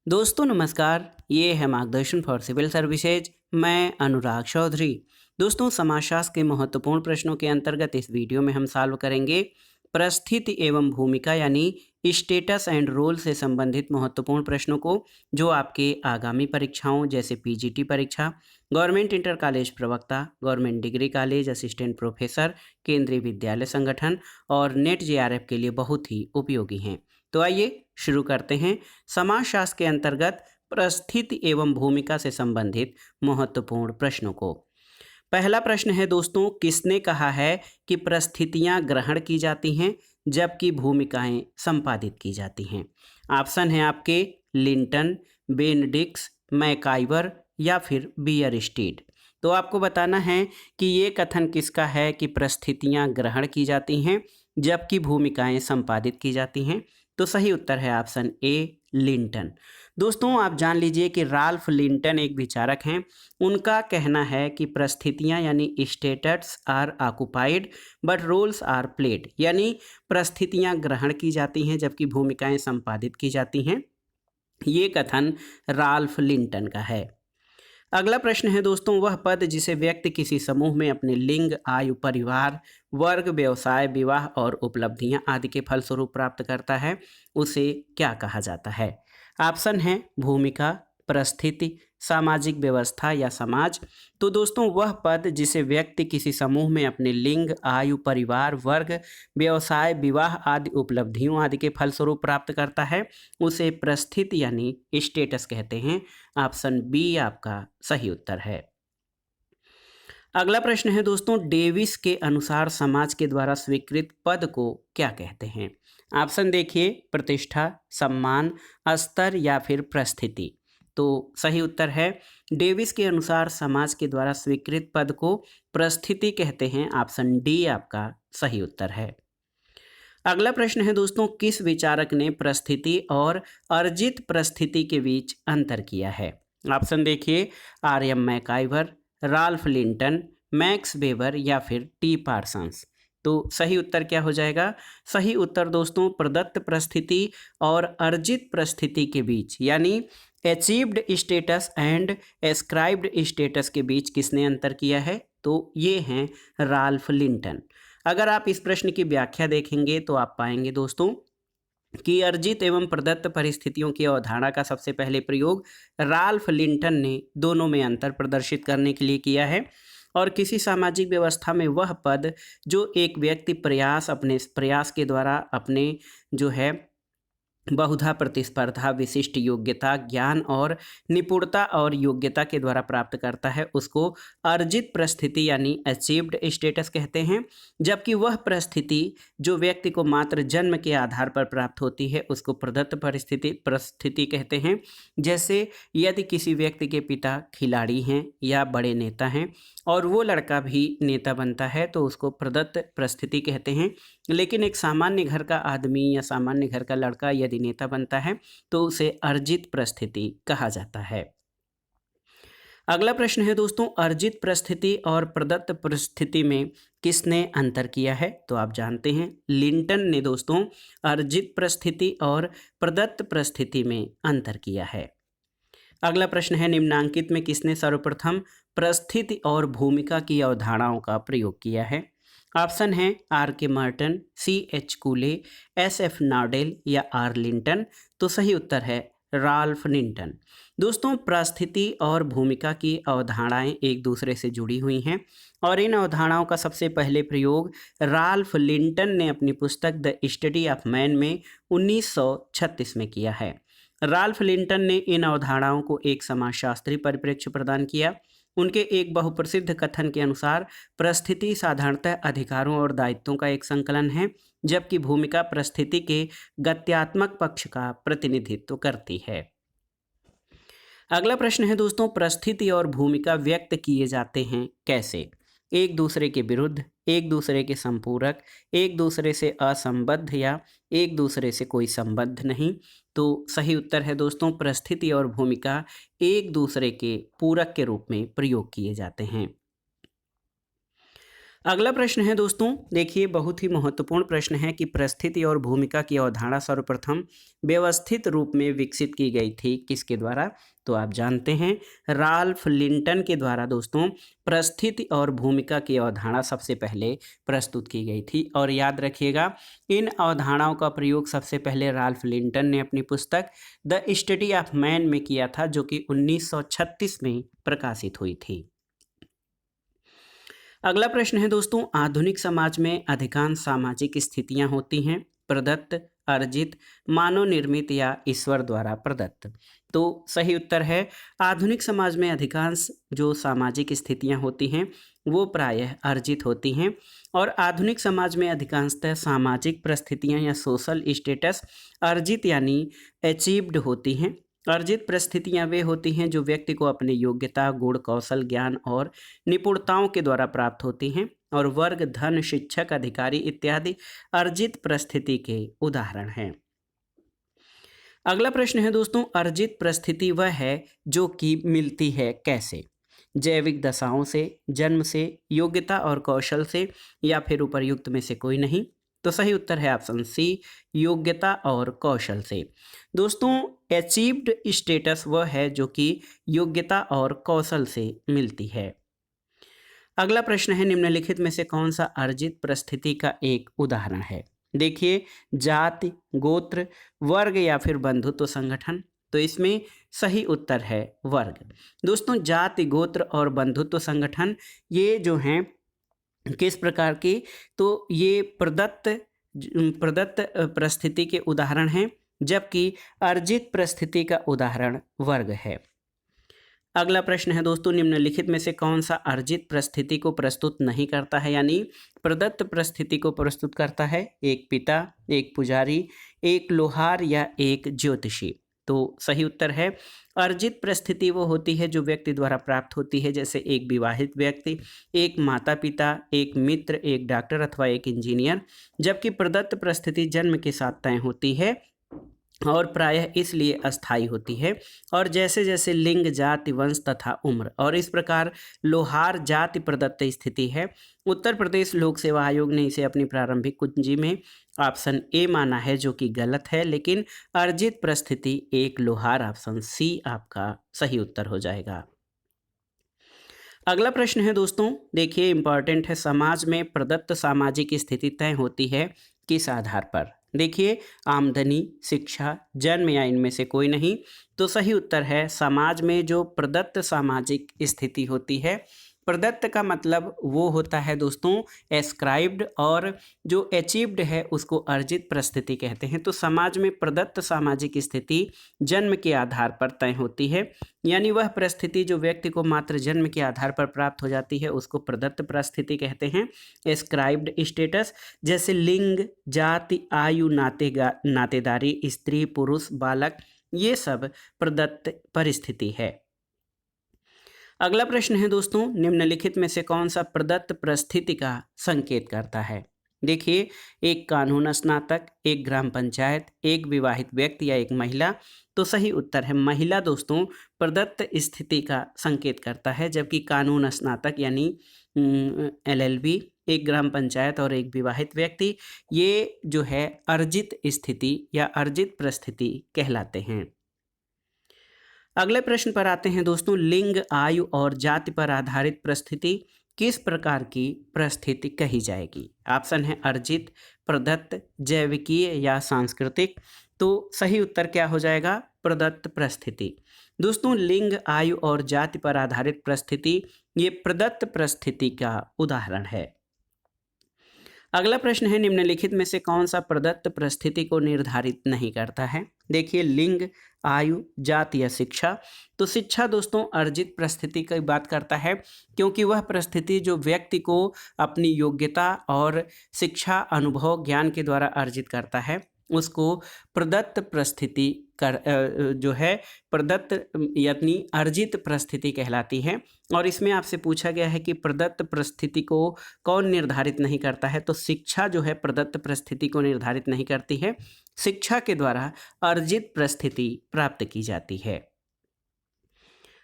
दोस्तों नमस्कार, ये है मार्गदर्शन फॉर सिविल सर्विसेज। मैं अनुराग चौधरी। दोस्तों समाजशास्त्र के महत्वपूर्ण प्रश्नों के अंतर्गत इस वीडियो में हम सॉल्व करेंगे परिस्थिति एवं भूमिका यानी स्टेटस एंड रोल से संबंधित महत्वपूर्ण प्रश्नों को, जो आपके आगामी परीक्षाओं जैसे पीजीटी परीक्षा, गवर्नमेंट इंटर कॉलेज प्रवक्ता, government degree college assistant professor, केंद्रीय विद्यालय संगठन और नेट जेआरएफ के लिए बहुत ही उपयोगी हैं। तो आइए शुरू करते हैं समाजशास्त्र के अंतर्गत परिस्थिति एवं भूमिका से संबंधित महत्वपूर्ण प्रश्नों को। पहला प्रश्न है दोस्तों, किसने कहा है कि परिस्थितियां ग्रहण की जाती हैं जबकि भूमिकाएं संपादित की जाती हैं? ऑप्शन है आपके लिंटन, बेनेडिक्ट, मैकाइवर या फिर बियर स्टीड। तो आपको बताना है कि ये कथन किसका है कि परिस्थितियां ग्रहण की जाती हैं जबकि भूमिकाएं संपादित की जाती हैं। तो सही उत्तर है ऑप्शन ए लिंटन। दोस्तों आप जान लीजिए कि राल्फ लिंटन एक विचारक हैं। उनका कहना है कि परिस्थितियां यानी status are occupied but roles are played, यानी परिस्थितियां ग्रहण की जाती हैं जबकि भूमिकाएं संपादित की जाती हैं। ये कथन राल्फ लिंटन का है। अगला प्रश्न है दोस्तों, वह पद जिसे व्यक्ति किसी समूह में अपने लिंग, आयु, परिवार, वर्ग, व्यवसाय, विवाह और उपलब्धियां आदि के फलस्वरूप प्राप्त करता है, उसे क्या कहा जाता है? ऑप्शन है भूमिका, परिस्थिति, सामाजिक व्यवस्था या समाज। तो दोस्तों वह पद जिसे व्यक्ति किसी समूह में अपने लिंग, आयु, परिवार, वर्ग, व्यवसाय, विवाह आदि उपलब्धियों आदि के फलस्वरूप प्राप्त करता है, उसे परिस्थिति यानी स्टेटस कहते हैं। ऑप्शन बी आपका सही उत्तर है। अगला प्रश्न है दोस्तों, डेविस के अनुसार समाज के द्वारा स्वीकृत पद को क्या कहते हैं? ऑप्शन देखिए, प्रतिष्ठा, सम्मान, स्तर या फिर परिस्थिति। तो सही उत्तर है डेविस के अनुसार समाज के द्वारा स्वीकृत पद को परिस्थिति कहते हैं। ऑप्शन डी आपका सही उत्तर है। अगला प्रश्न है दोस्तों, किस विचारक ने परिस्थिति और अर्जित परिस्थिति के बीच अंतर किया है? ऑप्शन देखिए, R M MacIver, Ralph Linton, Max Weber या फिर टी पार्सन्स। तो सही उत्तर क्या हो जाएगा? सही उत्तर दोस्तों प्रदत्त परिस्थिति और अर्जित परिस्थिति के बीच यानी achieved status and ascribed status के बीच किसने अंतर किया है? तो ये हैं राल्फ लिंटन। अगर आप इस प्रश्न की व्याख्या देखेंगे तो आप पाएंगे दोस्तों कि अर्जित एवं प्रदत्त परिस्थितियों की अवधारणा का सबसे पहले प्रयोग राल्फ लिंटन ने दोनों में अंतर प्रदर्शित करने के लिए किया है। और किसी सामाजिक व्यवस्था में वह पद जो एक व्यक्ति अपने प्रयास के द्वारा अपने जो है बहुधा प्रतिस्पर्धा, विशिष्ट योग्यता, ज्ञान और निपुणता और योग्यता के द्वारा प्राप्त करता है, उसको अर्जित परिस्थिति यानी अचीव्ड स्टेटस कहते हैं। जबकि वह परिस्थिति जो व्यक्ति को मात्र जन्म के आधार पर प्राप्त होती है, उसको प्रदत्त परिस्थिति कहते हैं। जैसे यदि किसी व्यक्ति के पिता खिलाड़ी हैं या बड़े नेता हैं और वो लड़का भी नेता बनता है, तो उसको प्रदत्त परिस्थिति कहते हैं। लेकिन एक सामान्य घर का आदमी या सामान्य घर का लड़का यदि नेता बनता है तो उसे अर्जित परिस्थिति कहा जाता है। अगला प्रश्न है दोस्तों, अर्जित परिस्थिति और प्रदत्त परिस्थिति में किसने अंतर किया है? तो आप जानते हैं लिंटन ने दोस्तों अर्जित परिस्थिति और प्रदत्त परिस्थिति में अंतर किया है। अगला प्रश्न है, निम्नांकित में किसने सर्वप्रथम परिस्थिति और भूमिका की अवधारणाओं का प्रयोग किया है? ऑप्शन है are K Marton, C H कूले, S F नॉडेल या आर लिंटन। तो सही उत्तर है राल्फ लिंटन। दोस्तों परिस्थिति और भूमिका की अवधारणाएं एक दूसरे से जुड़ी हुई हैं और इन अवधारणाओं का सबसे पहले प्रयोग राल्फ लिंटन ने अपनी पुस्तक द स्टडी ऑफ मैन में 1936 में किया है। राल्फ लिंटन ने इन अवधारणाओं को एक समाजशास्त्री परिप्रेक्ष्य प्रदान किया। उनके एक बहुप्रसिद्ध कथन के अनुसार परिस्थिति साधारणतः अधिकारों और दायित्वों का एक संकलन है, जबकि भूमिका परिस्थिति के गत्यात्मक पक्ष का प्रतिनिधित्व करती है। अगला प्रश्न है दोस्तों, परिस्थिति और भूमिका व्यक्त किए जाते हैं कैसे? एक दूसरे के विरुद्ध, एक दूसरे के संपूरक, एक दूसरे से असंबद्ध या एक दूसरे से कोई संबद्ध नहीं। तो सही उत्तर है दोस्तों परिस्थिति और भूमिका एक दूसरे के पूरक के रूप में प्रयोग किए जाते हैं। अगला प्रश्न है दोस्तों, देखिए बहुत ही महत्वपूर्ण प्रश्न है कि परिस्थिति और भूमिका की अवधारणा सर्वप्रथम व्यवस्थित रूप में विकसित की गई थी किसके द्वारा? तो आप जानते हैं राल्फ लिंटन के द्वारा दोस्तों परिस्थिति और भूमिका की अवधारणा सबसे पहले प्रस्तुत की गई थी। और याद रखिएगा इन अवधारणाओं का प्रयोग सबसे पहले राल्फ लिंटन ने अपनी पुस्तक द स्टडी ऑफ मैन में किया था, जो कि 1936 में प्रकाशित हुई थी। अगला प्रश्न है दोस्तों, आधुनिक समाज में अधिकांश सामाजिक स्थितियां होती हैं प्रदत्त, अर्जित, मानव निर्मित या ईश्वर द्वारा प्रदत्त। तो सही उत्तर है आधुनिक समाज में अधिकांश जो सामाजिक स्थितियां होती हैं वो प्रायः अर्जित होती हैं। और आधुनिक समाज में अधिकांशतः सामाजिक परिस्थितियां या सोशल स्टेटस अर्जित यानी अचीव्ड होती हैं। अर्जित परिस्थितियां वे होती हैं जो व्यक्ति को अपनी योग्यता, गुण, कौशल, ज्ञान और निपुणताओं के द्वारा प्राप्त होती हैं। और वर्ग, धन, शिक्षक, अधिकारी इत्यादि अर्जित परिस्थिति के उदाहरण हैं। अगला प्रश्न है दोस्तों, अर्जित परिस्थिति वह है जो कि मिलती है कैसे? जैविक दशाओं से, जन्म से, योग्यता और कौशल से, या फिर उपर्युक्त में से कोई नहीं? तो सही उत्तर है ऑप्शन सी, योग्यता और कौशल से। दोस्तों अचीव्ड स्टेटस वह है जो कि योग्यता और कौशल से मिलती है। अगला प्रश्न है, निम्नलिखित में से कौन सा अर्जित परिस्थिति का एक उदाहरण है? देखिए जाति, गोत्र, वर्ग या फिर बंधुत्व संगठन। तो इसमें सही उत्तर है वर्ग। दोस्तों जाति, गोत्र और बंधुत्व संगठन ये जो हैं किस प्रकार की? तो ये प्रदत्त परिस्थिति के उदाहरण हैं, जबकि अर्जित परिस्थिति का उदाहरण वर्ग है। अगला प्रश्न है दोस्तों, निम्नलिखित में से कौन सा अर्जित परिस्थिति को प्रस्तुत नहीं करता है यानी प्रदत्त परिस्थिति को प्रस्तुत करता है? एक पिता, एक पुजारी, एक लोहार या एक ज्योतिषी। तो सही उत्तर है अर्जित परिस्थिति वो होती है जो व्यक्ति द्वारा प्राप्त होती है, जैसे एक विवाहित व्यक्ति, एक माता पिता, एक मित्र, एक डॉक्टर अथवा एक इंजीनियर। जबकि प्रदत्त परिस्थिति जन्म के साथ तय होती है और प्रायः इसलिए अस्थायी होती है। और जैसे जैसे लिंग, जाति, वंश तथा उम्र, और इस प्रकार लोहार जाति प्रदत्त स्थिति है। उत्तर प्रदेश लोक सेवा आयोग ने इसे अपनी प्रारंभिक कुंजी में ऑप्शन ए माना है, जो कि गलत है, लेकिन अर्जित परिस्थिति एक लोहार, ऑप्शन सी आपका सही उत्तर हो जाएगा। अगला प्रश्न है दोस्तों, देखिए इंपॉर्टेंट है, समाज में प्रदत्त सामाजिक स्थिति तय होती है किस आधार पर? देखिए आमदनी, शिक्षा, जन्म या इनमें से कोई नहीं। तो सही उत्तर है समाज में जो प्रदत्त सामाजिक स्थिति होती है, प्रदत्त का मतलब वो होता है दोस्तों एस्क्राइब्ड, और जो अचीव्ड है उसको अर्जित परिस्थिति कहते हैं। तो समाज में प्रदत्त सामाजिक स्थिति जन्म के आधार पर तय होती है, यानी वह परिस्थिति जो व्यक्ति को मात्र जन्म के आधार पर प्राप्त हो जाती है उसको प्रदत्त परिस्थिति कहते हैं। एस्क्राइब्ड स्टेटस जैसे लिंग, जाति, आयु, नातेदारी, स्त्री, पुरुष, बालक, ये सब प्रदत्त परिस्थिति है। अगला प्रश्न है दोस्तों, निम्नलिखित में से कौन सा प्रदत्त परिस्थिति का संकेत करता है? देखिए एक कानून स्नातक, एक ग्राम पंचायत, एक विवाहित व्यक्ति या एक महिला। तो सही उत्तर है महिला दोस्तों प्रदत्त स्थिति का संकेत करता है, जबकि कानून स्नातक यानी LLB, एक ग्राम पंचायत और एक विवाहित व्यक्ति ये जो है अर्जित स्थिति या अर्जित परिस्थिति कहलाते हैं। अगले प्रश्न पर आते हैं दोस्तों, लिंग, आयु और जाति पर आधारित परिस्थिति किस प्रकार की परिस्थिति कही जाएगी? ऑप्शन है अर्जित, प्रदत्त, जैविकीय या सांस्कृतिक। तो सही उत्तर क्या हो जाएगा? प्रदत्त परिस्थिति। दोस्तों लिंग, आयु और जाति पर आधारित परिस्थिति ये प्रदत्त परिस्थिति का उदाहरण है। अगला प्रश्न है, निम्नलिखित में से कौन सा प्रदत्त परिस्थिति को निर्धारित नहीं करता है? देखिए लिंग, आयु, जाति या शिक्षा। तो शिक्षा दोस्तों अर्जित परिस्थिति की बात करता है, क्योंकि वह परिस्थिति जो व्यक्ति को अपनी योग्यता और शिक्षा, अनुभव, ज्ञान के द्वारा अर्जित करता है उसको प्रदत्त परिस्थिति जो है प्रदत्त यानी अर्जित परिस्थिति कहलाती है। और इसमें आपसे पूछा गया है कि प्रदत्त परिस्थिति को कौन निर्धारित नहीं करता है? तो शिक्षा जो है प्रदत्त परिस्थिति को निर्धारित नहीं करती है, शिक्षा के द्वारा अर्जित परिस्थिति प्राप्त की जाती है।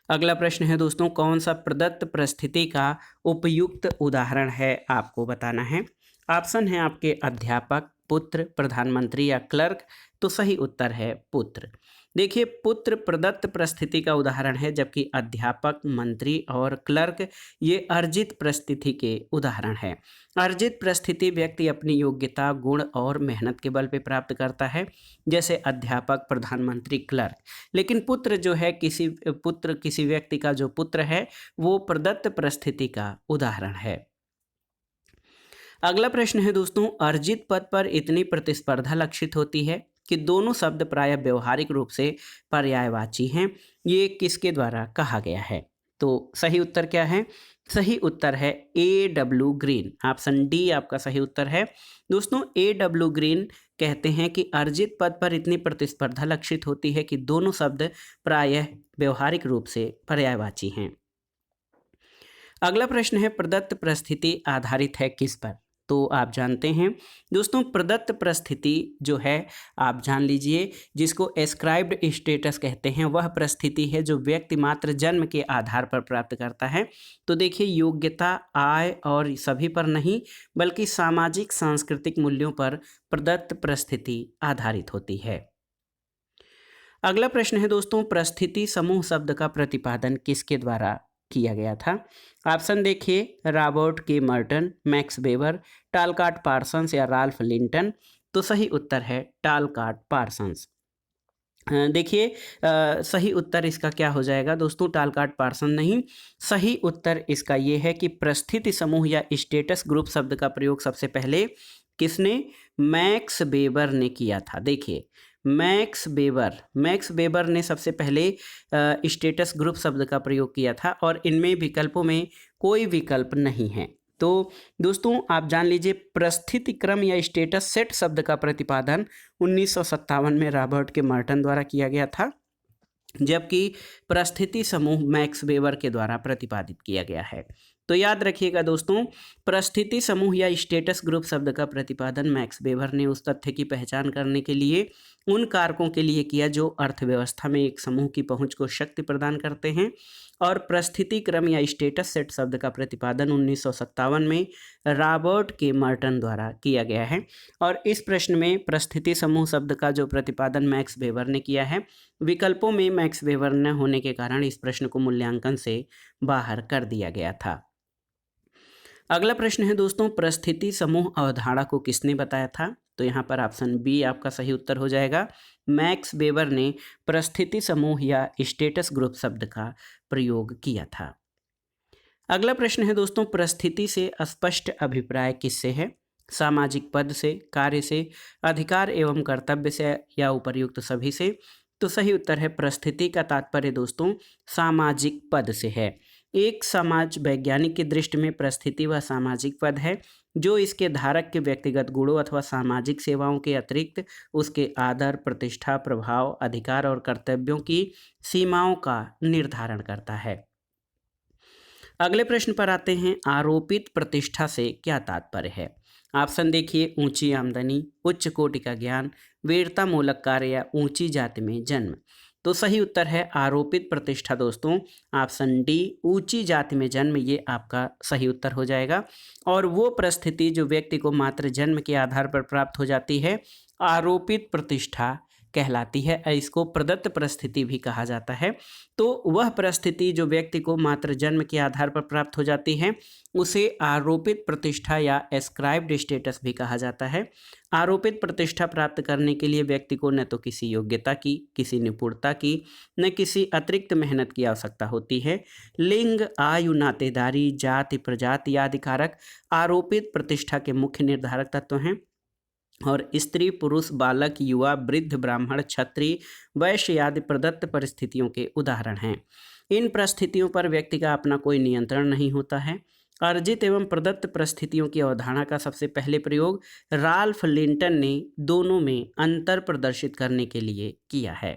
अगला प्रश्न है दोस्तों, कौन सा प्रदत्त परिस्थिति का उपयुक्त उदाहरण है, आपको बताना है। ऑप्शन है आपके अध्यापक, पुत्र, प्रधानमंत्री या क्लर्क। तो सही उत्तर है पुत्र। देखिए, पुत्र प्रदत्त परिस्थिति का उदाहरण है, जबकि अध्यापक, मंत्री और क्लर्क ये अर्जित परिस्थिति के उदाहरण है। अर्जित परिस्थिति व्यक्ति अपनी योग्यता, गुण और मेहनत के बल पे प्राप्त करता है, जैसे अध्यापक, प्रधानमंत्री, क्लर्क। लेकिन पुत्र जो है, किसी व्यक्ति का जो पुत्र है, वो प्रदत्त परिस्थिति का उदाहरण है। अगला प्रश्न है दोस्तों, अर्जित पद पर इतनी प्रतिस्पर्धा लक्षित होती है कि दोनों शब्द प्रायः व्यवहारिक रूप से पर्यायवाची हैं, ये किसके द्वारा कहा गया है? तो सही उत्तर क्या है? सही उत्तर है A.W. ग्रीन। ऑप्शन डी आपका सही उत्तर है। दोस्तों, A.W. ग्रीन कहते हैं कि अर्जित पद पर इतनी प्रतिस्पर्धा लक्षित होती है कि दोनों शब्द प्रायः व्यवहारिक रूप से पर्यायवाची हैं। अगला प्रश्न है, प्रदत्त परिस्थिति आधारित है किस पर? तो आप जानते हैं दोस्तों, प्रदत्त परिस्थिति जो है, आप जान लीजिए, जिसको एस्क्राइब्ड स्टेटस कहते हैं, वह परिस्थिति है जो व्यक्ति मात्र जन्म के आधार पर प्राप्त करता है। तो देखिए, योग्यता, आय और सभी पर नहीं, बल्कि सामाजिक सांस्कृतिक मूल्यों पर प्रदत्त परिस्थिति आधारित होती है। अगला प्रश्न है दोस्तों, परिस्थिति समूह शब्द का प्रतिपादन किसके द्वारा किया गया था? ऑप्शन देखिए, रॉबर्ट के मर्टन, मैक्स वेबर, टालकाट पार्सन्स या राल्फ लिंटन। तो सही उत्तर है टालकाट पार्सन्स। देखिए, सही उत्तर इसका क्या हो जाएगा दोस्तों? टालकाट पार्सन नहीं, सही उत्तर इसका ये है कि परिस्थिति समूह या स्टेटस ग्रुप शब्द का प्रयोग सबसे पहले किसने? मैक्स वेबर ने किया था। देखिए, मैक्स वेबर ने सबसे पहले स्टेटस ग्रुप शब्द का प्रयोग किया था, और इनमें विकल्पों में कोई विकल्प नहीं है। तो दोस्तों, आप जान लीजिए, परिस्थिति क्रम या स्टेटस सेट शब्द का प्रतिपादन 1957 में रॉबर्ट के मर्टन द्वारा किया गया था, जबकि परिस्थिति समूह मैक्स वेबर के द्वारा प्रतिपादित किया गया है। तो याद रखिएगा दोस्तों, परिस्थिति समूह या स्टेटस ग्रुप शब्द का प्रतिपादन मैक्स वेबर ने उस तथ्य की पहचान करने के लिए उन कारकों के लिए किया जो अर्थव्यवस्था में एक समूह की पहुंच को शक्ति प्रदान करते हैं, और परिस्थिति क्रम या स्टेटस सेट शब्द का प्रतिपादन 1957 में रॉबर्ट के मर्टन द्वारा किया गया है। और इस प्रश्न में परिस्थिति समूह शब्द का जो प्रतिपादन मैक्स वेबर ने किया है, विकल्पों में मैक्स वेबर न होने के कारण इस प्रश्न को मूल्यांकन से बाहर कर दिया गया था। अगला प्रश्न है दोस्तों, परिस्थिति समूह अवधारणा को किसने बताया था? तो यहाँ पर ऑप्शन बी आपका सही उत्तर हो जाएगा। मैक्स वेबर ने परिस्थिति समूह या स्टेटस ग्रुप शब्द का प्रयोग किया था। अगला प्रश्न है दोस्तों, परिस्थिति से स्पष्ट अभिप्राय किससे है? सामाजिक पद से, कार्य से, अधिकार एवं कर्तव्य से या उपर्युक्त सभी से। तो सही उत्तर है, परिस्थिति का तात्पर्य दोस्तों सामाजिक पद से है। एक समाज वैज्ञानिक की दृष्टि में परिस्थिति वह सामाजिक पद है जो इसके धारक के व्यक्तिगत गुणों अथवा सामाजिक सेवाओं के अतिरिक्त उसके आदर, प्रतिष्ठा, प्रभाव, अधिकार और कर्तव्यों की सीमाओं का निर्धारण करता है। अगले प्रश्न पर आते हैं, आरोपित प्रतिष्ठा से क्या तात्पर्य है? ऑप्शन देखिए, ऊंची आमदनी, उच्च कोटि का ज्ञान, वीरता मूलक कार्य या ऊंची जाति में जन्म। तो सही उत्तर है आरोपित प्रतिष्ठा दोस्तों ऑप्शन डी, ऊंची जाति में जन्म, ये आपका सही उत्तर हो जाएगा। और वो परिस्थिति जो व्यक्ति को मात्र जन्म के आधार पर प्राप्त हो जाती है, आरोपित प्रतिष्ठा कहलाती है। इसको प्रदत्त परिस्थिति भी कहा जाता है। तो वह परिस्थिति जो व्यक्ति को मात्र जन्म के आधार पर प्राप्त हो जाती है, उसे आरोपित प्रतिष्ठा या एस्क्राइब्ड स्टेटस भी कहा जाता है। आरोपित प्रतिष्ठा प्राप्त करने के लिए व्यक्ति को न तो किसी योग्यता की, किसी निपुणता की, न किसी अतिरिक्त मेहनत की आवश्यकता होती है। लिंग, आयु, नातेदारी, जाति, प्रजाति आदि कारक आरोपित प्रतिष्ठा के मुख्य निर्धारक तत्व हैं। और स्त्री, पुरुष, बालक, युवा, वृद्ध, ब्राह्मण, क्षत्रिय, वैश्य आदि प्रदत्त परिस्थितियों के उदाहरण हैं। इन परिस्थितियों पर व्यक्ति का अपना कोई नियंत्रण नहीं होता है। अर्जित एवं प्रदत्त परिस्थितियों की अवधारणा का सबसे पहले प्रयोग राल्फ लिंटन ने दोनों में अंतर प्रदर्शित करने के लिए किया है।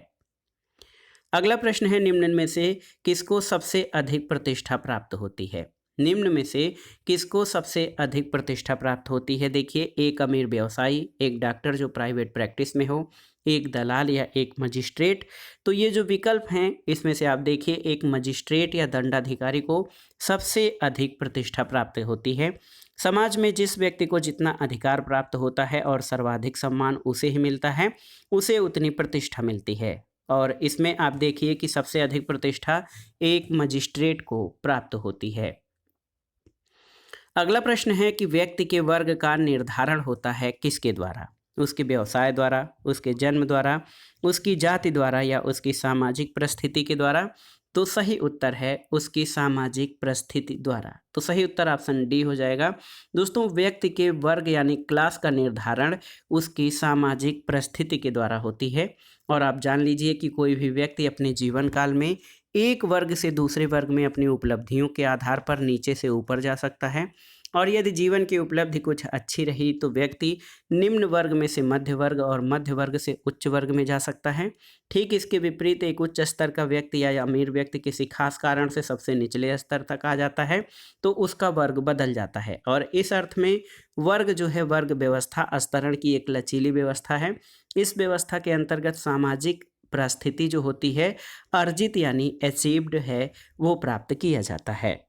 अगला प्रश्न है, निम्न में से किसको सबसे अधिक प्रतिष्ठा प्राप्त होती है? निम्न में से किसको सबसे अधिक प्रतिष्ठा प्राप्त होती है? देखिए, एक अमीर व्यवसायी, एक डॉक्टर जो प्राइवेट प्रैक्टिस में हो, एक दलाल या एक मजिस्ट्रेट। तो ये जो विकल्प हैं इसमें से आप देखिए, एक मजिस्ट्रेट या दंडाधिकारी को सबसे अधिक प्रतिष्ठा प्राप्त होती है। समाज में जिस व्यक्ति को जितना अधिकार प्राप्त होता है और सर्वाधिक सम्मान उसे ही मिलता है, उसे उतनी प्रतिष्ठा मिलती है। और इसमें आप देखिए कि सबसे अधिक प्रतिष्ठा एक मजिस्ट्रेट को प्राप्त होती है। अगला प्रश्न है कि व्यक्ति के वर्ग का निर्धारण होता है किसके द्वारा? उसके व्यवसाय द्वारा, उसके जन्म द्वारा, उसकी जाति द्वारा या उसकी सामाजिक परिस्थिति के द्वारा? तो सही उत्तर है उसकी सामाजिक परिस्थिति द्वारा। तो सही उत्तर ऑप्शन डी हो जाएगा। दोस्तों, व्यक्ति के वर्ग यानी क्लास का निर्धारण उसकी सामाजिक परिस्थिति के द्वारा होती है। और आप जान लीजिए कि कोई भी व्यक्ति अपने जीवन काल में एक वर्ग से दूसरे वर्ग में अपनी उपलब्धियों के आधार पर नीचे से ऊपर जा सकता है। और यदि जीवन की उपलब्धि कुछ अच्छी रही तो व्यक्ति निम्न वर्ग में से मध्य वर्ग और मध्य वर्ग से उच्च वर्ग में जा सकता है। ठीक इसके विपरीत एक उच्च स्तर का व्यक्ति या अमीर व्यक्ति किसी खास कारण से सबसे निचले स्तर तक आ जाता है तो उसका वर्ग बदल जाता है। और इस अर्थ में वर्ग जो है, वर्ग व्यवस्था स्तरण की एक लचीली व्यवस्था है। इस व्यवस्था के अंतर्गत सामाजिक परिस्थिति जो होती है अर्जित यानी अचीव्ड है, वो प्राप्त किया जाता है।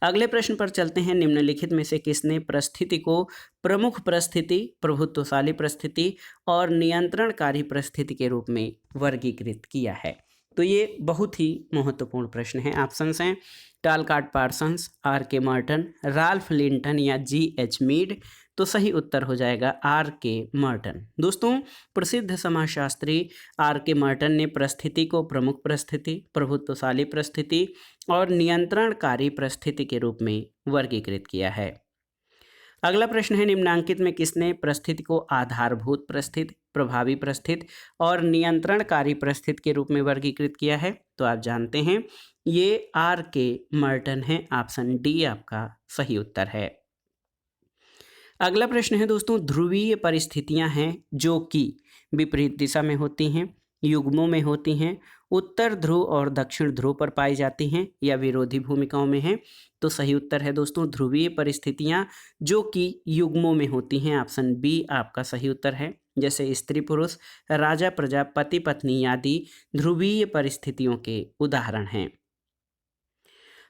अगले प्रश्न पर चलते हैं। निम्नलिखित में से किसने परिस्थिति को प्रमुख परिस्थिति, प्रभुत्वशाली परिस्थिति और नियंत्रणकारी परिस्थिति के रूप में वर्गीकृत किया है? तो ये बहुत ही महत्वपूर्ण प्रश्न है। ऑप्शंस हैं टालकाट पार्सन्स, आर के मर्टन, राल्फ लिंटन या जी एच मीड। तो सही उत्तर हो जाएगा आर के मर्टन। दोस्तों, प्रसिद्ध समाजशास्त्री आर के मर्टन ने परिस्थिति को प्रमुख परिस्थिति, प्रभुत्वशाली परिस्थिति और नियंत्रणकारी परिस्थिति के रूप में वर्गीकृत किया है। अगला प्रश्न है, निम्नांकित में किसने परिस्थिति को आधारभूत परिस्थिति, प्रभावी परिस्थिति और नियंत्रणकारी परिस्थिति के रूप में वर्गीकृत किया है? तो आप जानते हैं ये आर के मर्टन है। ऑप्शन डी आपका सही उत्तर है। अगला प्रश्न है दोस्तों, ध्रुवीय परिस्थितियां हैं जो कि विपरीत दिशा में होती हैं, युग्मों में होती हैं, उत्तर ध्रुव और दक्षिण ध्रुव पर पाई जाती हैं या विरोधी भूमिकाओं में हैं? तो सही उत्तर है दोस्तों ध्रुवीय परिस्थितियां जो कि युग्मों में होती हैं। ऑप्शन बी आपका सही उत्तर है। जैसे स्त्री पुरुष, राजा प्रजा, पति पत्नी आदि ध्रुवीय परिस्थितियों के उदाहरण हैं।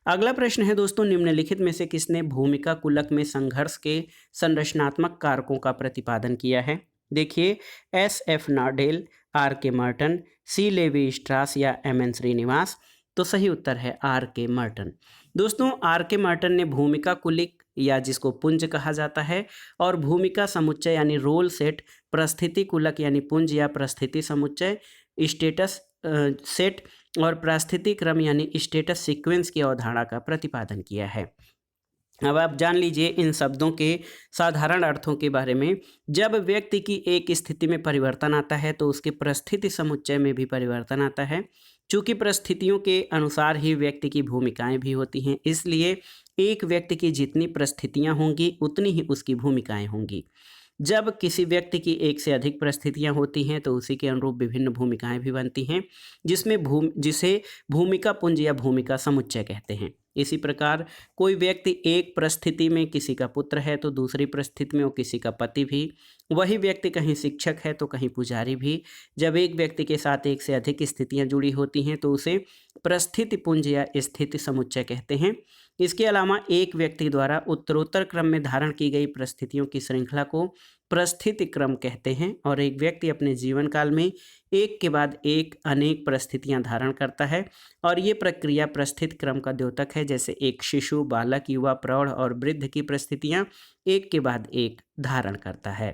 अगला प्रश्न है दोस्तों, निम्नलिखित में से किसने भूमिका कुलक में संघर्ष के संरचनात्मक कारकों का प्रतिपादन किया है? देखिए, एस एफ नाडेल, आर के मर्टन, सी लेवी स्ट्रास या एम एन श्रीनिवास। तो सही उत्तर है आर के मर्टन। दोस्तों, आर के मर्टन ने भूमिका कुलिक या जिसको पुंज कहा जाता है और भूमिका समुच्चय यानी रोल सेट, परिस्थिति कुलक यानी पुंज या परिस्थिति समुच्चय, स्टेटस सेट और परिस्थिति क्रम यानी स्टेटस सीक्वेंस की अवधारणा का प्रतिपादन किया है। अब आप जान लीजिए इन शब्दों के साधारण अर्थों के बारे में। जब व्यक्ति की एक स्थिति में परिवर्तन आता है तो उसके परिस्थिति समुच्चय में भी परिवर्तन आता है। चूंकि परिस्थितियों के अनुसार ही व्यक्ति की भूमिकाएं भी होती हैं, इसलिए एक व्यक्ति की जितनी परिस्थितियां होंगी उतनी ही उसकी भूमिकाएं होंगी। जब किसी व्यक्ति की एक से अधिक परिस्थितियां होती हैं तो उसी के अनुरूप विभिन्न भूमिकाएं भी बनती हैं, जिसे भूमिका पुंज या भूमिका समुच्चय कहते हैं। इसी प्रकार कोई व्यक्ति एक परिस्थिति में किसी का पुत्र है तो दूसरी परिस्थिति में वो किसी का पति भी, वही व्यक्ति कहीं शिक्षक है तो कहीं पुजारी भी। जब एक व्यक्ति के साथ एक से अधिक स्थितियां जुड़ी होती हैं तो उसे परिस्थिति पुंज या स्थिति समुच्चय कहते हैं। इसके अलावा एक व्यक्ति द्वारा उत्तरोत्तर क्रम में धारण की गई परिस्थितियों की श्रृंखला को परिस्थिति क्रम कहते हैं। और एक व्यक्ति अपने जीवन काल में एक के बाद एक अनेक परिस्थितियां धारण करता है और ये प्रक्रिया परिस्थिति क्रम का द्योतक है। जैसे एक शिशु, बालक, युवा, प्रौढ़ और वृद्ध की परिस्थितियां एक के बाद एक धारण करता है।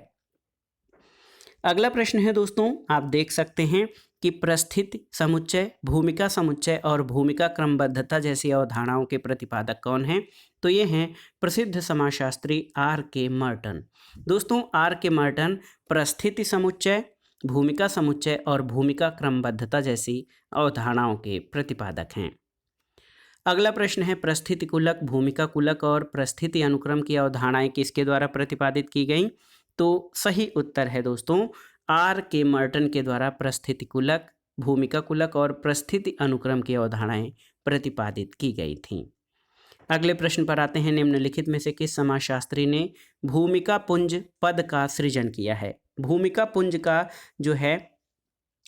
अगला प्रश्न है दोस्तों, आप देख सकते हैं कि परिस्थिति समुच्चय, भूमिका समुच्चय और भूमिका क्रमबद्धता जैसी अवधारणाओं के प्रतिपादक कौन हैं? तो ये हैं प्रसिद्ध समाजशास्त्री आर के मर्टन। दोस्तों, आर के मर्टन परिस्थिति समुच्चय, भूमिका समुच्चय और भूमिका क्रमबद्धता जैसी अवधारणाओं के प्रतिपादक हैं। अगला प्रश्न है, परिस्थिति कुलक, भूमिका कुलक और परिस्थिति अनुक्रम की अवधारणाएं किसके द्वारा प्रतिपादित की गई? तो सही उत्तर है दोस्तों आर के मर्टन के द्वारा परिस्थिति कुलक, भूमिका कुलक और परिस्थिति अनुक्रम की अवधारणाएं प्रतिपादित की गई थीं। अगले प्रश्न पर आते हैं, निम्नलिखित में से किस समाजशास्त्री ने भूमिका पुंज पद का सृजन किया है? भूमिका पुंज का जो है,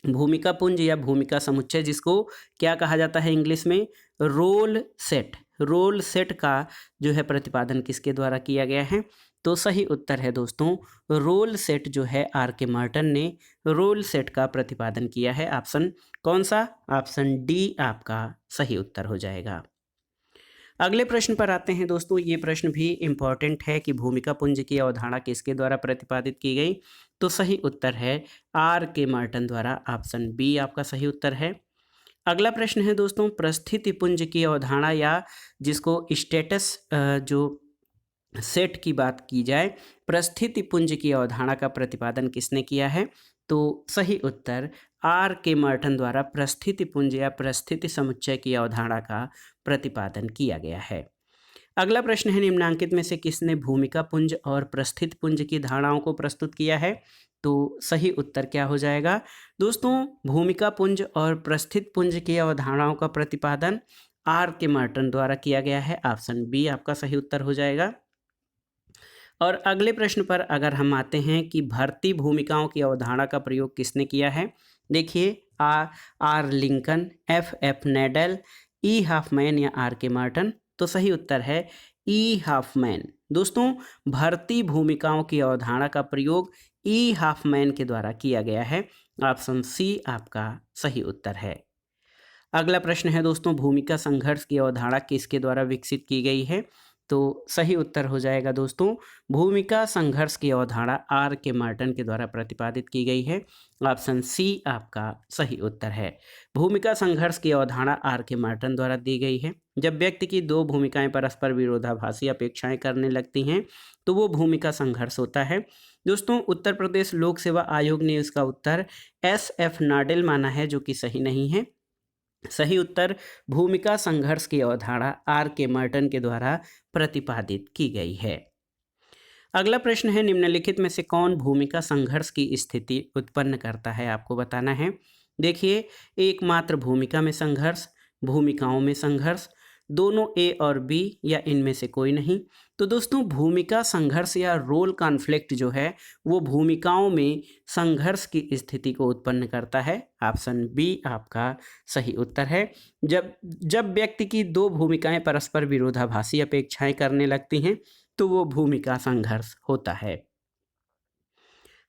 भूमिका पुंज या भूमिका समुच्चय जिसको क्या कहा जाता है इंग्लिश में, रोल सेट। रोल सेट का जो है प्रतिपादन किसके द्वारा किया गया है? तो सही उत्तर है दोस्तों, रोल सेट जो है आर के मार्टन ने रोल सेट का प्रतिपादन किया है। ऑप्शन कौन सा? ऑप्शन डी आपका सही उत्तर हो जाएगा। अगले प्रश्न पर आते हैं दोस्तों। ये प्रश्न भी इम्पॉर्टेंट है कि भूमिका पुंज की अवधारणा किसके द्वारा प्रतिपादित की गई? तो सही उत्तर है आर के मार्टन द्वारा। ऑप्शन बी आपका सही उत्तर है। अगला प्रश्न है दोस्तों, परिस्थिति पुंज की अवधारणा या जिसको स्टेटस जो सेट की बात की जाए, परिस्थिति पुंज की अवधारणा का प्रतिपादन किसने किया है? तो सही उत्तर आर के मार्टन द्वारा परिस्थिति पुंज या परिस्थिति समुच्चय की अवधारणा का प्रतिपादन किया गया है। अगला प्रश्न है, निम्नांकित में से किसने भूमिका पुंज और परिस्थिति पुंज की धारणाओं को प्रस्तुत किया है? तो सही उत्तर क्या हो जाएगा दोस्तों? भूमिका पुंज और परिस्थिति पुंज की अवधारणाओं का प्रतिपादन आर के मार्टन द्वारा किया गया है। ऑप्शन बी आपका सही उत्तर हो जाएगा। और अगले प्रश्न पर अगर हम आते हैं कि भर्ती भूमिकाओं की अवधारणा का प्रयोग किसने किया है? देखिए, R Lincoln, F Nadel, E Hoffman या आर के मार्टन। तो सही उत्तर है ई हाफमैन। दोस्तों, भर्ती भूमिकाओं की अवधारणा का प्रयोग ई हाफमैन के द्वारा किया गया है। ऑप्शन सी आपका सही उत्तर है। अगला प्रश्न है दोस्तों, भूमिका संघर्ष की अवधारणा किसके द्वारा विकसित की गई है? तो सही उत्तर हो जाएगा दोस्तों, भूमिका संघर्ष की अवधारणा आर के मार्टन के द्वारा प्रतिपादित की गई है। ऑप्शन सी आपका सही उत्तर है। भूमिका संघर्ष की अवधारणा आर के मार्टन द्वारा दी गई है। जब व्यक्ति की दो भूमिकाएं परस्पर विरोधाभासी अपेक्षाएं करने लगती हैं तो वो भूमिका संघर्ष होता है। दोस्तों, उत्तर प्रदेश लोक सेवा आयोग ने इसका उत्तर SF नाडेल माना है, जो कि सही नहीं है। सही उत्तर भूमिका संघर्ष की अवधारणा आर के मार्टन के द्वारा प्रतिपादित की गई है। अगला प्रश्न है, निम्नलिखित में से कौन भूमिका संघर्ष की स्थिति उत्पन्न करता है? आपको बताना है। देखिए, एकमात्र भूमिका में संघर्ष, भूमिकाओं में संघर्ष, दोनों ए और बी या इनमें से कोई नहीं। तो दोस्तों, भूमिका संघर्ष या रोल कॉन्फ्लिक्ट जो है वो भूमिकाओं में संघर्ष की स्थिति को उत्पन्न करता है। ऑप्शन बी आपका सही उत्तर है। जब व्यक्ति की दो भूमिकाएं परस्पर विरोधाभासी अपेक्षाएं करने लगती हैं तो वो भूमिका संघर्ष होता है।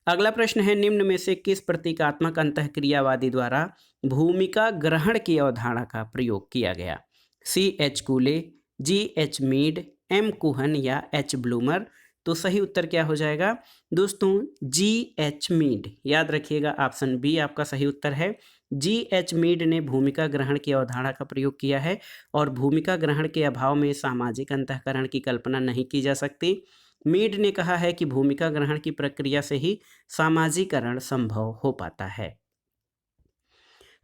अगला प्रश्न है, निम्न में से किस प्रतीकात्मक अंतःक्रियावादी द्वारा भूमिका ग्रहण की अवधारणा का प्रयोग किया गया? CH कूले, GH मीड, M कुहन या H ब्लूमर। तो सही उत्तर क्या हो जाएगा दोस्तों? GH Mead. याद रखिएगा, ऑप्शन बी आपका सही उत्तर है। GH मीड ने भूमिका ग्रहण की अवधारणा का प्रयोग किया है और भूमिका ग्रहण के अभाव में सामाजिक अंतःकरण की कल्पना नहीं की जा सकती। मीड ने कहा है कि भूमिका ग्रहण की प्रक्रिया से ही सामाजिकरण संभव हो पाता है।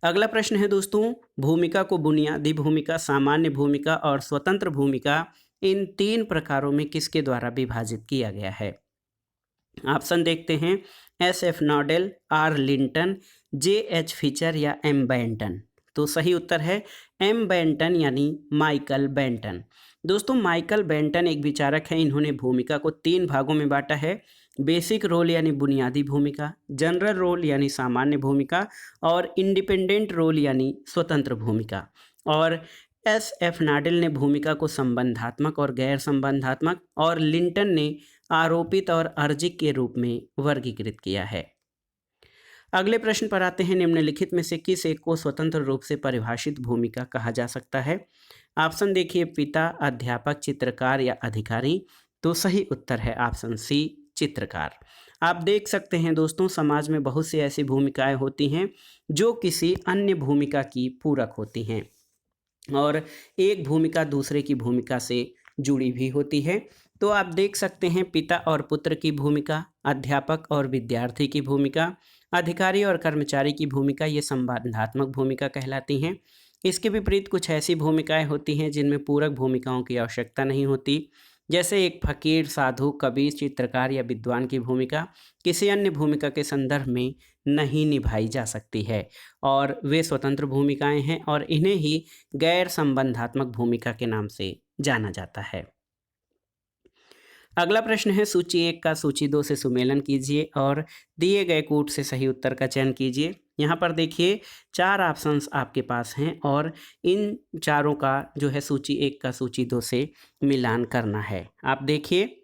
अगला प्रश्न है दोस्तों, भूमिका को बुनियादी भूमिका, सामान्य भूमिका और स्वतंत्र भूमिका, इन तीन प्रकारों में किसके द्वारा विभाजित किया गया है? ऑप्शन देखते हैं, SF नॉडेल, R Linton, JH feature या M बेंटन। तो सही उत्तर है M बेंटन यानी माइकल बेंटन। दोस्तों, माइकल बेंटन एक विचारक हैं। इन्होंने भूमिका को तीन भागों में बांटा है, बेसिक रोल यानी बुनियादी भूमिका, जनरल रोल यानी सामान्य भूमिका और इंडिपेंडेंट रोल यानी स्वतंत्र भूमिका। और SF नाडेल ने भूमिका को संबंधात्मक और गैर संबंधात्मक और लिंटन ने आरोपित और अर्जित के रूप में वर्गीकृत किया है। अगले प्रश्न पर आते हैं, निम्नलिखित में से किस एक को स्वतंत्र रूप से परिभाषित भूमिका कहा जा सकता है? ऑप्शन देखिए, पिता, अध्यापक, चित्रकार या अधिकारी। तो सही उत्तर है ऑप्शन सी, चित्रकार। आप देख सकते हैं दोस्तों, समाज में बहुत सी ऐसी भूमिकाएं होती हैं जो किसी अन्य भूमिका की पूरक होती हैं और एक भूमिका दूसरे की भूमिका से जुड़ी भी होती है। तो आप देख सकते हैं, पिता और पुत्र की भूमिका, अध्यापक और विद्यार्थी की भूमिका, अधिकारी और कर्मचारी की भूमिका, ये संबंधात्मक भूमिका कहलाती हैं। इसके विपरीत कुछ ऐसी भूमिकाएं होती हैं जिनमें पूरक भूमिकाओं की आवश्यकता नहीं होती, जैसे एक फकीर, साधु, कवि, चित्रकार या विद्वान की भूमिका किसी अन्य भूमिका के संदर्भ में नहीं निभाई जा सकती है और वे स्वतंत्र भूमिकाएं हैं और इन्हें ही गैर संबंधात्मक भूमिका के नाम से जाना जाता है। अगला प्रश्न है सूची 1 का सूची 2 से सुमेलन कीजिए और दिए गए कूट से सही उत्तर का चयन कीजिए। यहाँ पर देखिए 4 ऑप्शंस आपके पास हैं और इन चारों का जो है सूची 1 का सूची 2 से मिलान करना है। आप देखिए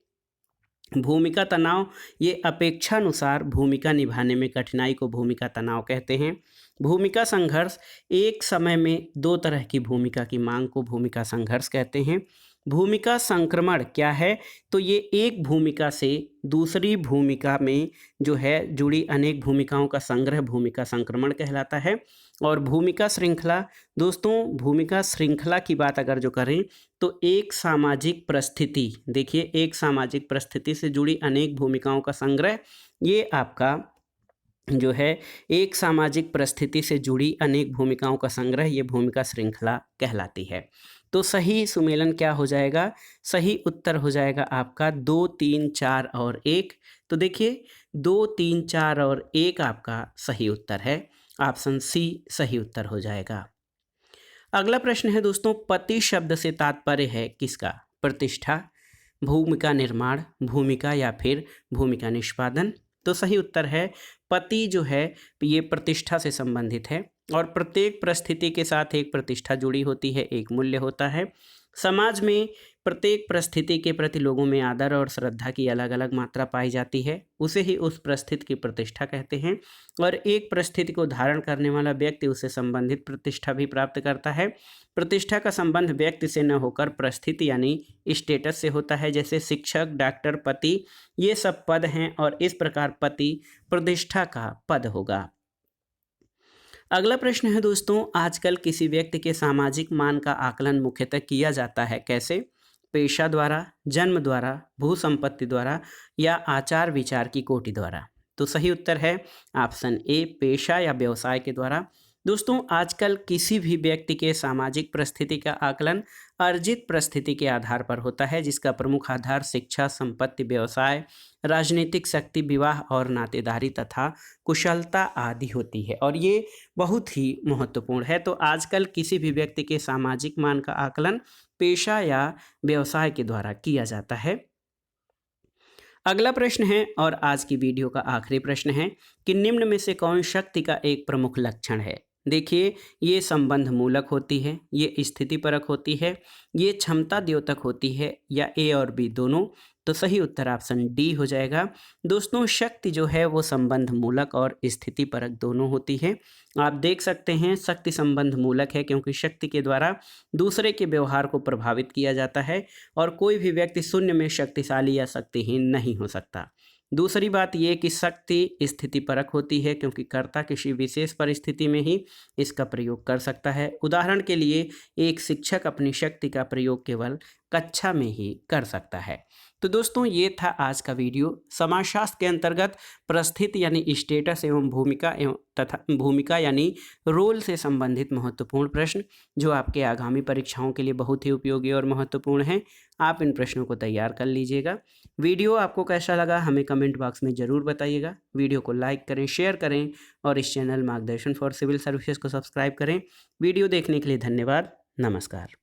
भूमिका तनाव, ये अपेक्षानुसार भूमिका निभाने में कठिनाई को भूमिका तनाव कहते हैं। भूमिका संघर्ष, एक समय में 2 तरह की भूमिका की मांग को भूमिका संघर्ष कहते हैं। भूमिका संक्रमण क्या है? तो ये एक भूमिका से दूसरी भूमिका में जो है जुड़ी अनेक भूमिकाओं का संग्रह भूमिका संक्रमण कहलाता है। और भूमिका श्रृंखला, दोस्तों भूमिका श्रृंखला की बात अगर जो करें तो एक सामाजिक परिस्थिति, देखिए एक सामाजिक परिस्थिति से जुड़ी अनेक भूमिकाओं का संग्रह, ये आपका जो है एक सामाजिक परिस्थिति से जुड़ी अनेक भूमिकाओं का संग्रह, ये भूमिका श्रृंखला कहलाती है। तो सही सुमेलन क्या हो जाएगा? सही उत्तर हो जाएगा आपका 2, 3, 4 और 1। तो देखिए 2, 3, 4 और 1 आपका सही उत्तर है। ऑप्शन सी सही उत्तर हो जाएगा। अगला प्रश्न है दोस्तों, पति शब्द से तात्पर्य है किसका? प्रतिष्ठा, भूमिका निर्माण, भूमिका या फिर भूमिका निष्पादन। तो सही उत्तर है पति जो है ये प्रतिष्ठा से संबंधित है और प्रत्येक परिस्थिति के साथ एक प्रतिष्ठा जुड़ी होती है, एक मूल्य होता है। समाज में प्रत्येक परिस्थिति के प्रति लोगों में आदर और श्रद्धा की अलग अलग मात्रा पाई जाती है, उसे ही उस परिस्थिति की प्रतिष्ठा कहते हैं। और एक परिस्थिति को धारण करने वाला व्यक्ति उससे संबंधित प्रतिष्ठा भी प्राप्त करता है। प्रतिष्ठा का संबंध व्यक्ति से न होकर परिस्थिति यानी स्टेटस से होता है, जैसे शिक्षक, डॉक्टर, पति, ये सब पद हैं और इस प्रकार पति प्रतिष्ठा का पद होगा। अगला प्रश्न है दोस्तों, आजकल किसी व्यक्ति के सामाजिक मान का आकलन मुख्यतः किया जाता है कैसे? पेशा द्वारा, जन्म द्वारा, भू संपत्ति द्वारा या आचार विचार की कोटि द्वारा। तो सही उत्तर है ऑप्शन ए, पेशा या व्यवसाय के द्वारा। दोस्तों आजकल किसी भी व्यक्ति के सामाजिक परिस्थिति का आकलन अर्जित परिस्थिति के आधार पर होता है, जिसका प्रमुख आधार शिक्षा, संपत्ति, व्यवसाय, राजनीतिक शक्ति, विवाह और नातेदारी तथा कुशलता आदि होती है और ये बहुत ही महत्वपूर्ण है। तो आजकल किसी भी व्यक्ति के सामाजिक मान का आकलन पेशा या व्यवसाय के द्वारा किया जाता है। अगला प्रश्न है और आज की वीडियो का आखिरी प्रश्न है कि निम्न में से कौन शक्ति का एक प्रमुख लक्षण है? देखिए ये संबंध मूलक होती है, ये स्थिति परक होती है, ये क्षमता द्योतक होती है या ए और बी दोनों। तो सही उत्तर ऑप्शन डी हो जाएगा। दोस्तों शक्ति जो है वो संबंध मूलक और स्थिति परक दोनों होती है। आप देख सकते हैं शक्ति संबंध मूलक है क्योंकि शक्ति के द्वारा दूसरे के व्यवहार को प्रभावित किया जाता है और कोई भी व्यक्ति शून्य में शक्तिशाली या शक्तिहीन नहीं हो सकता। दूसरी बात ये कि शक्ति स्थिति परक होती है क्योंकि कर्ता किसी विशेष परिस्थिति में ही इसका प्रयोग कर सकता है। उदाहरण के लिए एक शिक्षक अपनी शक्ति का प्रयोग केवल कक्षा में ही कर सकता है। तो दोस्तों ये था आज का वीडियो। समाजशास्त्र के अंतर्गत परिस्थिति यानी स्टेटस एवं भूमिका यानी रोल से संबंधित महत्वपूर्ण प्रश्न जो आपके आगामी परीक्षाओं के लिए बहुत ही उपयोगी और महत्वपूर्ण हैं। आप इन प्रश्नों को तैयार कर लीजिएगा। वीडियो आपको कैसा लगा हमें कमेंट बॉक्स में ज़रूर बताइएगा। वीडियो को लाइक करें, शेयर करें और इस चैनल मार्गदर्शन फॉर सिविल सर्विसेज को सब्सक्राइब करें। वीडियो देखने के लिए धन्यवाद। नमस्कार।